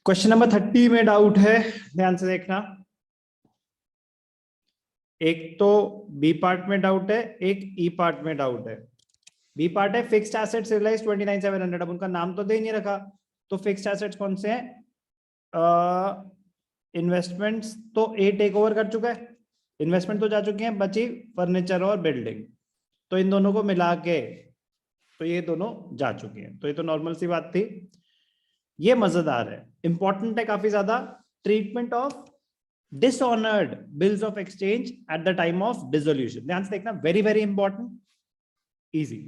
Question number 30 में doubt है, ध्यान से देखना। एक तो बी पार्ट में डाउट है, एक ई पार्ट में डाउट है। बी पार्ट है फिक्स्ड एसेट्स रियलाइज 29,700। अब उनका नाम तो दे ही नहीं रखा, तो फिक्स्ड एसेट्स कौन से हैं? इन्वेस्टमेंट्स तो ए टेक ओवर कर चुका है, इन्वेस्टमेंट तो जा चुकी हैं, बची फर्नीचर और बिल्डिंग। तो इन दोनों को मिला के तो ये दोनों जा चुकी हैं, तो ये तो नॉर्मल सी बात थी। ये मजेदार है, इंपॉर्टेंट है काफी ज्यादा। Treatment of dishonored bills of exchange at the time of dissolution। ध्यान से देखना, very very important, easy.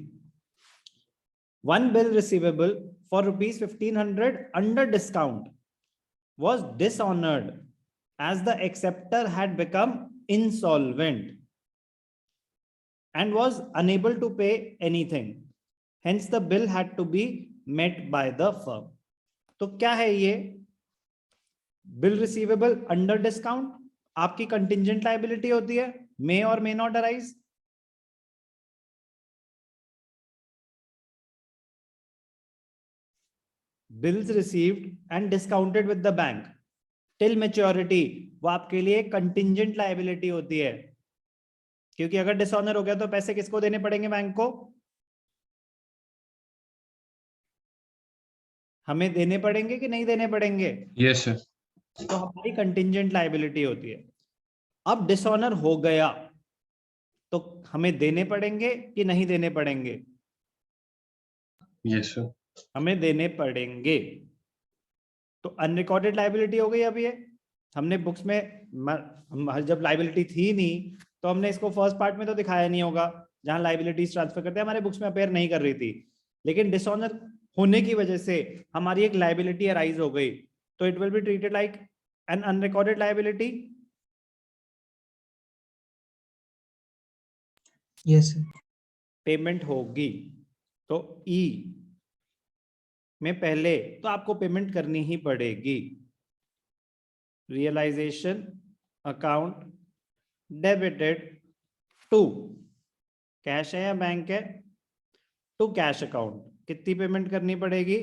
One bill receivable for rupees 1500 under discount was dishonored as the acceptor had become insolvent and was unable to pay anything. Hence the bill had to be met by the firm। तो क्या है ये? Bill receivable under discount आपकी contingent liability होती है, मे और may not arise. Bills received and discounted with the bank till maturity, वो आपके लिए कंटिंजेंट लायबिलिटी होती है, क्योंकि अगर डिसऑनर हो गया तो पैसे किसको देने पड़ेंगे? बैंक को। हमें देने पड़ेंगे कि नहीं देने पड़ेंगे? Yes sir. तो हमारी कंटिंजेंट लायबिलिटी होती है। अब डिसऑनर हो गया तो हमें देने पड़ेंगे कि नहीं देने पड़ेंगे? यस सर, हमें देने पड़ेंगे। तो अनरिकॉर्डेड लायबिलिटी हो गई। अब ये हमने बुक्स में जब लायबिलिटी थी नहीं तो हमने इसको फर्स्ट पार्ट में तो दिखाया नहीं होगा, जहां लायबिलिटीज ट्रांसफर करते हैं, हमारे बुक्स में अपेयर नहीं कर रही थी। लेकिन डिसऑनर होने की वजह से हमारी एक लायबिलिटी अराइज हो गई, तो it will be treated like an unrecorded liability. Yes sir. Payment होगी तो ई में पहले तो आपको पेमेंट करनी ही पड़ेगी। Realisation account debited to cash है या बैंक है? To cash account. कितनी पेमेंट करनी पड़ेगी?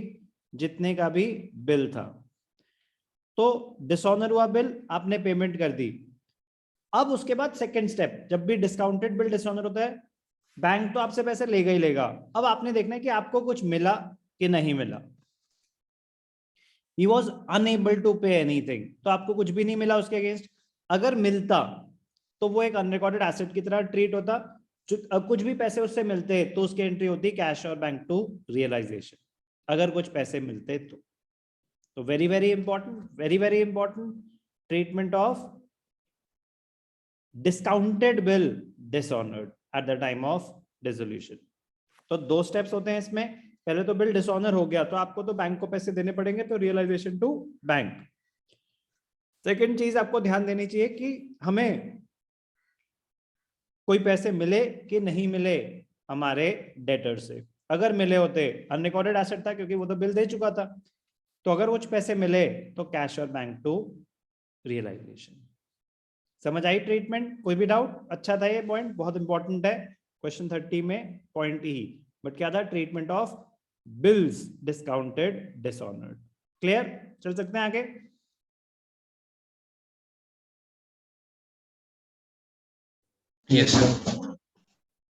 जितने का भी बिल था। तो डिसऑनर हुआ बिल, आपने पेमेंट कर दी। अब उसके बाद सेकंड स्टेप, जब भी डिस्काउंटेड बिल डिसऑनर होता है, बैंक तो आपसे पैसे लेगा ही लेगा। अब आपने देखना है कि आपको कुछ मिला कि नहीं मिला। He was unable to pay anything, तो आपको कुछ भी नहीं मिला उसके अगेंस्ट। अगर मिलता तो वो एक अनरिकॉर्डेड एसेट की तरह ट्रीट होता। कुछ भी पैसे उससे मिलते तो उसकी एंट्री होती कैश और बैंक टू रियलाइजेशन, अगर कुछ पैसे मिलते तो very very important, very very important. Treatment of discounted bill dishonoured at the time of dissolution. तो दो स्टेप्स होते हैं इसमें। पहले तो बिल डिसऑनर हो गया तो आपको तो बैंक को पैसे देने पड़ेंगे, तो रियलाइजेशन टू बैंक। सेकंड चीज आपको ध्यान देनी चाहिए कि हमें कोई पैसे मिले कि नहीं मिले हमारे डेटर से। अगर मिले होते, अनरिकॉर्डेड एसेट था क्योंकि वो तो बिल दे चुका था, तो अगर कुछ पैसे मिले तो कैश और बैंक टू रियलाइजेशन। समझ आई ट्रीटमेंट? कोई भी डाउट? अच्छा था ये पॉइंट, बहुत इंपॉर्टेंट है क्वेश्चन 30 में पॉइंट ही। बट क्या था? Treatment of bills discounted dishonoured. Clear? चल सकते हैं आगे। Yes sir.